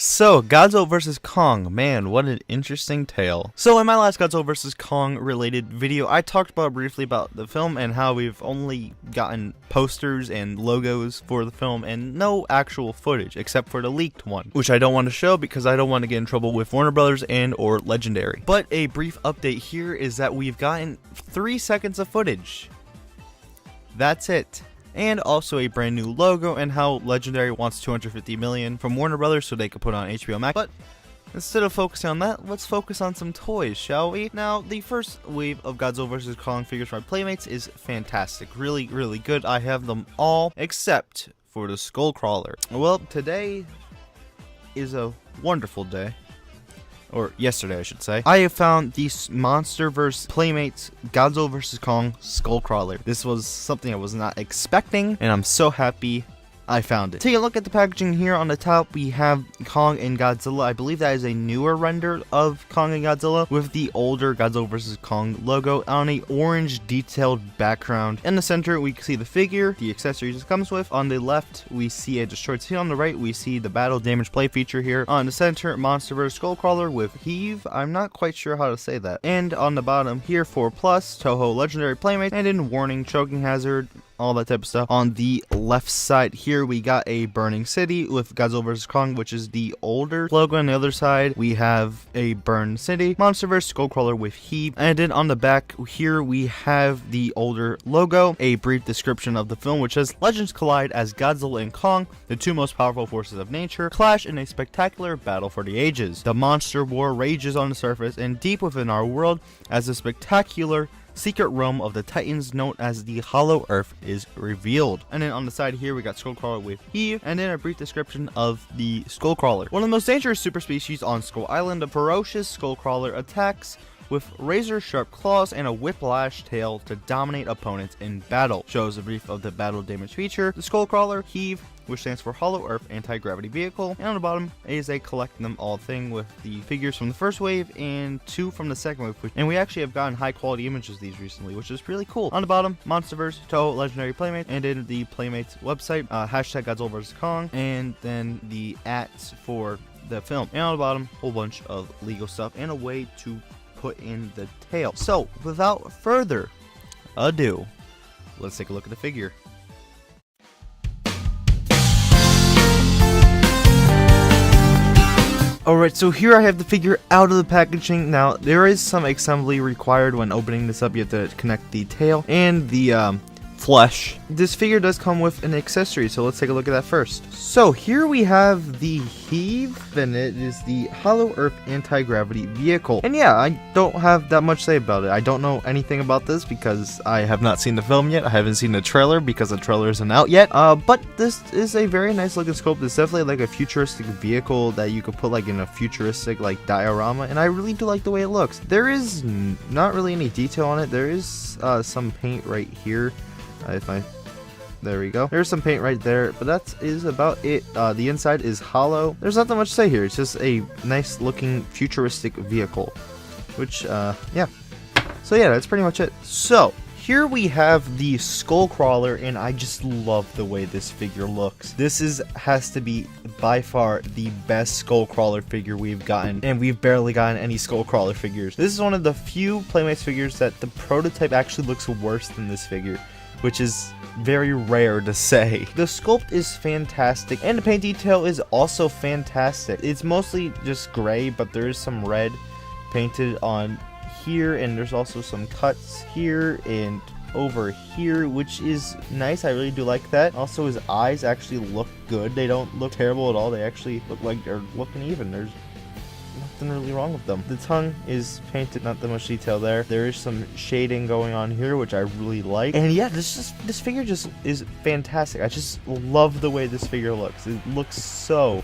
So, Godzilla vs. Kong, man, what an interesting tale. So, in my last Godzilla vs. Kong related video, I talked briefly about the film and how we've only gotten posters and logos for the film and no actual footage, except for the leaked one, which I don't want to show because I don't want to get in trouble with Warner Brothers and or Legendary. But a brief update here is that we've gotten 3 seconds of footage. That's it. And also a brand new logo and how Legendary wants $250 million from Warner Brothers so they could put on HBO Max. But instead of focusing on that, let's focus on some toys, shall we? Now, the first wave of Godzilla vs. Kong figures from Playmates is fantastic. Really, really good. I have them all except for the Skullcrawler. Well, today is a wonderful day. Or yesterday, I should say. I have found the MonsterVerse Playmates Godzilla vs. Kong Skullcrawler. This was something I was not expecting, and I'm so happy I found it. Take a look at the packaging here. On the top, we have Kong and Godzilla. I believe that is a newer render of Kong and Godzilla with the older Godzilla vs. Kong logo on a orange detailed background. In the center, we can see the figure, the accessories it comes with. On the left, we see a destroyed city. On the right, we see the battle damage play feature here. On the center, MonsterVerse Skullcrawler with Heav. I'm not quite sure how to say that. And on the bottom here, 4+, Toho Legendary Playmate, and in warning, choking hazard, all that type of stuff. On the left side here, we got a burning city with Godzilla vs. Kong, which is the older logo. On the other side, we have a burned city, MonsterVerse Skullcrawler with Heav. And then on the back here, we have the older logo, a brief description of the film, which says, legends collide as Godzilla and Kong, the two most powerful forces of nature, clash in a spectacular battle for the ages. The monster war rages on the surface and deep within our world as a spectacular secret realm of the Titans known as the Hollow Earth is revealed. And then on the side here, we got Skullcrawler with Heav, and then a brief description of the Skullcrawler. One of the most dangerous super species on Skull Island, the ferocious Skullcrawler attacks with razor-sharp claws and a whiplash tail to dominate opponents in battle. Shows a brief of the battle damage feature, the Skullcrawler, Heav, which stands for Hollow Earth Anti-Gravity Vehicle, and on the bottom is a collect them all thing with the figures from the first wave and 2 from the second wave, and we actually have gotten high quality images of these recently, which is really cool. On the bottom, MonsterVerse, Toho Legendary Playmate, and in the Playmates website, hashtag Godzilla vs. Kong, and then the @ for the film, and on the bottom, a whole bunch of legal stuff and a way to put in the tail. So without further ado, let's take a look at the figure. Alright, so here I have the figure out of the packaging. Now, there is some assembly required when opening this up. You have to connect the tail and the flesh. This figure does come with an accessory, so let's take a look at that first. So here we have the Heav, and it is the Hollow Earth Anti-Gravity Vehicle. And yeah, I don't have that much to say about it. I don't know anything about this because I have not seen the film yet. I haven't seen the trailer because the trailer isn't out yet. But this is a very nice looking sculpt. It's definitely like a futuristic vehicle that you could put like in a futuristic like diorama, and I really do like the way it looks. There is not really any detail on it. There is some paint right here. There we go. There's some paint right there, but that is about it. The inside is hollow. There's not that much to say here. It's just a nice looking futuristic vehicle, which yeah. So yeah, that's pretty much it. So here we have the Skullcrawler, and I just love the way this figure looks. This has to be by far the best Skullcrawler figure we've gotten, and we've barely gotten any Skullcrawler figures. This is one of the few Playmates figures that the prototype actually looks worse than this figure, which is very rare to say. The sculpt is fantastic, and the paint detail is also fantastic. It's mostly just gray, but there is some red painted on here, and there's also some cuts here and over here, which is nice. I really do like that. Also, his eyes actually look good. They don't look terrible at all. They actually look like they're looking even. There's nothing really wrong with them. The tongue is painted, not that much detail there. There is some shading going on here, which I really like. And yeah, this figure just is fantastic. I just love the way this figure looks. It looks so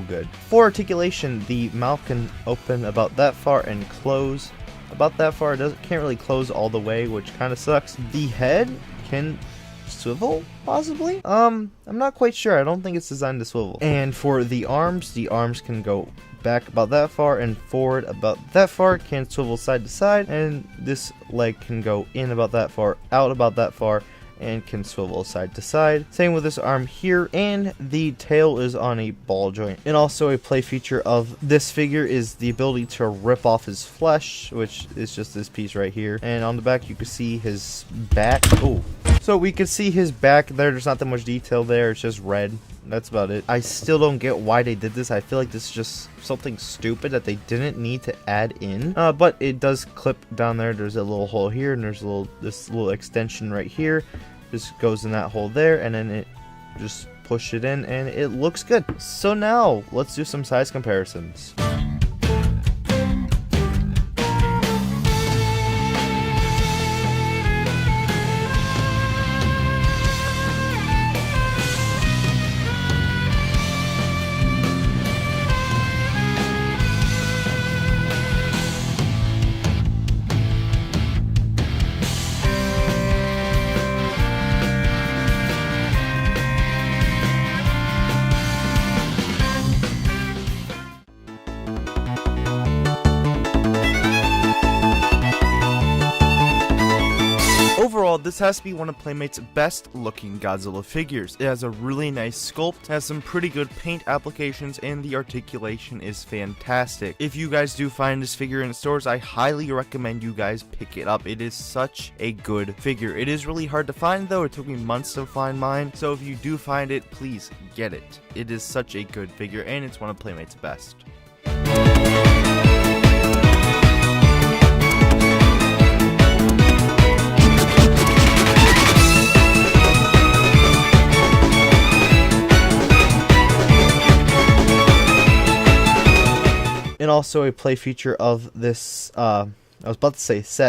good. For articulation, the mouth can open about that far and close about that far. It can't really close all the way, which kind of sucks. The head can swivel, possibly? I'm not quite sure. I don't think it's designed to swivel. And for the arms can go back about that far and forward about that far. It can swivel side to side, and this leg can go in about that far, out about that far, and can swivel side to side. Same with this arm here, and the tail is on a ball joint. And also a play feature of this figure is the ability to rip off his flesh, which is just this piece right here. And on the back you can see his back. Oh, so we can see his back there. There's not that much detail there, it's just red. That's about it. I still don't get why they did this. I feel like this is just something stupid that they didn't need to add in. But it does clip down there. There's a little hole here, and there's this little extension right here. Just goes in that hole there, and then it just push it in, and it looks good. So now let's do some size comparisons. Overall, this has to be one of Playmates' best looking Godzilla figures. It has a really nice sculpt, has some pretty good paint applications, and the articulation is fantastic. If you guys do find this figure in stores, I highly recommend you guys pick it up. It is such a good figure. It is really hard to find though. It took me months to find mine. So if you do find it, please get it. It is such a good figure, and it's one of Playmates' best. And also a play feature of this, I was about to say set,